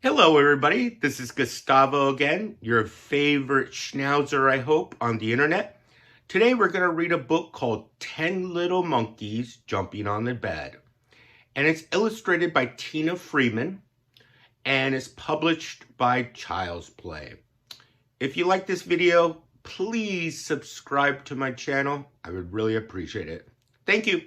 Hello, everybody. This is Gustavo again, your favorite schnauzer, I hope, on the internet. Today, we're going to read a book called 10 Little Monkeys Jumping on the Bed. And it's illustrated by Tina Freeman and is published by Child's Play. If you like this video, please subscribe to my channel. I would really appreciate it. Thank you.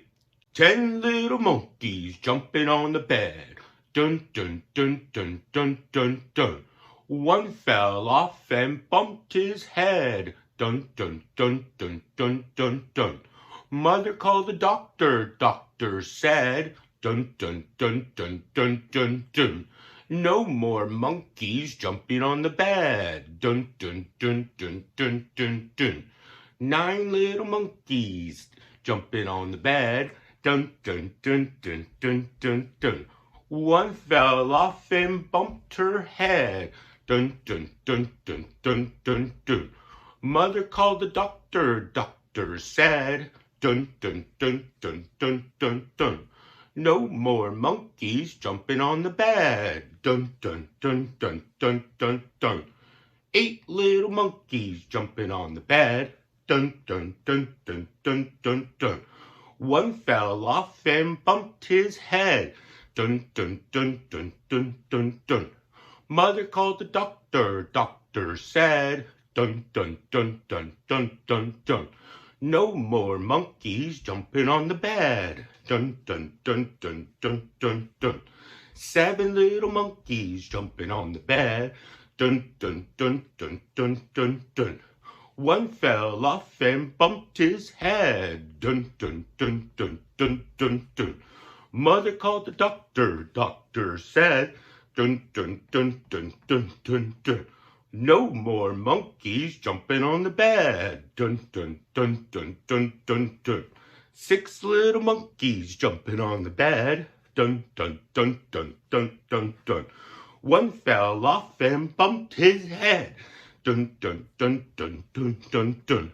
10 little monkeys jumping on the bed. Dun, dun, dun, dun, dun, dun, dun. One fell off and bumped his head. Dun, dun, dun, dun, dun, dun, dun. Mother called the doctor. Doctor said, dun, dun, dun, dun, dun, dun, dun. No more monkeys jumping on the bed. Dun, dun, dun, dun, dun, dun, dun. 9 little monkeys jumping on the bed. Dun, dun, dun, dun, dun, dun, dun. One fell off and bumped her head. Dun, dun, dun, dun, dun, dun, dun. Mother called the doctor. Doctor said, dun, dun, dun, dun, dun, dun, dun. No more monkeys jumping on the bed. Dun, dun, dun, dun, dun, dun, dun. 8 little monkeys jumping on the bed. Dun, dun, dun, dun, dun, dun, dun. One fell off and bumped his head. Dun, dun, dun, dun, dun, dun, dun. Mother called the doctor. Doctor said, dun, dun, dun, dun, dun, dun, dun. No more monkeys jumping on the bed. Dun, dun, dun, dun, dun, dun, dun. 7 little monkeys jumping on the bed. Dun, dun, dun, dun, dun, dun, dun. One fell off and bumped his head. Dun, dun, dun, dun, dun, dun, dun. Mother called the doctor. Doctor said, dun, dun, dun, dun, dun, dun, dun. No more monkeys jumping on the bed. Dun, dun, dun, dun, dun, dun, dun. 6 little monkeys jumping on the bed. Dun, dun, dun, dun, dun, dun, dun. One fell off and bumped his head. Dun, dun, dun, dun, dun, dun, dun.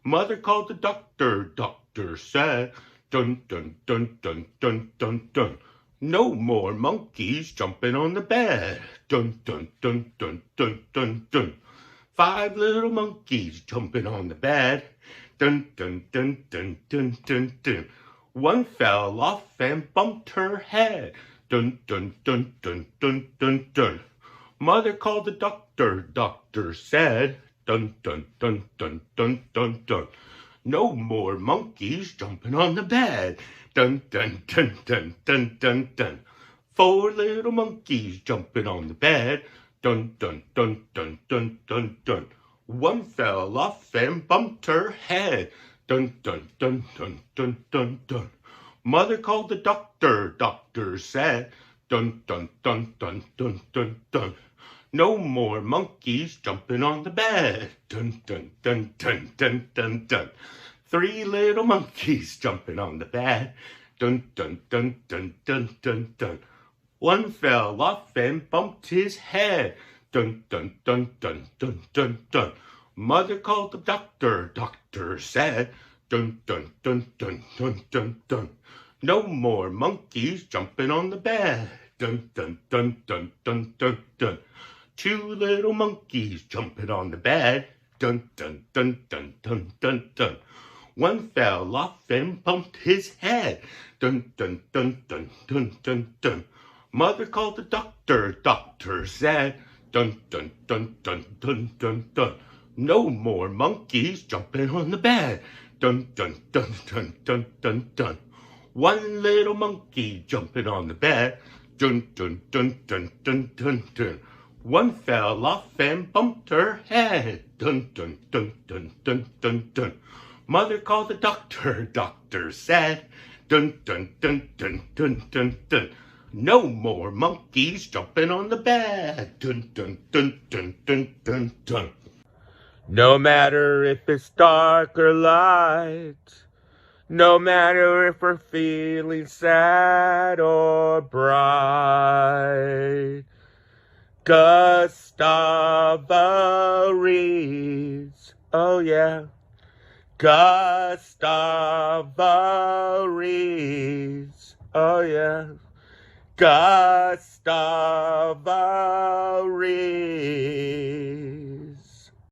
Mother called the doctor. Doctor said, dun, dun, dun, dun, dun, dun, dun. No more monkeys jumping on the bed. Dun, dun, dun, dun, dun, dun, dun. 5 little monkeys jumping on the bed. Dun, dun, dun, dun, dun, dun, dun. One fell off and bumped her head. Dun, dun, dun, dun, dun, dun, dun. Mother called the doctor. Doctor said, dun, dun, dun, dun, dun, dun, dun. No more monkeys jumping on the bed. Dun, dun, dun, dun, dun, dun, dun. 4 little monkeys jumping on the bed. Dun, dun, dun, dun, dun, dun, dun. One fell off and bumped her head. Dun, dun, dun, dun, dun, dun, dun. Mother called the doctor. Doctor said, dun, dun, dun, dun, dun, dun, dun. No more monkeys jumping on the bed. Dun, dun, dun, dun, dun, dun, dun. 3 little monkeys jumping on the bed. Dun, dun, dun, dun, dun, dun, dun. One fell off and bumped his head. Dun, dun, dun, dun, dun, dun, dun. Mother called the doctor. Doctor said, dun, dun, dun, dun, dun, dun, dun. No more monkeys jumping on the bed. Dun, dun, dun, dun, dun, dun, dun. 2 little monkeys jumping on the bed. Dun, dun, dun, dun, dun, dun, dun. One fell off and bumped his head. Dun, dun, dun, dun, dun, dun, dun. Mother called the doctor. Doctor said, dun, dun, dun, dun, dun, dun, dun. No more monkeys jumping on the bed. Dun, dun, dun, dun, dun, dun, dun. 1 little monkey jumping on the bed. Dun, dun, dun, dun, dun, dun, dun. One fell off and bumped her head. Dun, dun, dun, dun, dun, dun, dun. Mother called the doctor. Doctor said, dun, dun, dun, dun, dun, dun, dun. No more monkeys jumping on the bed. Dun, dun, dun, dun, dun, dun, dun. No matter if it's dark or light, no matter if we're feeling sad or bright, Gustavo reads, oh yeah, Gustavo reads, oh yeah. Gustavo reads.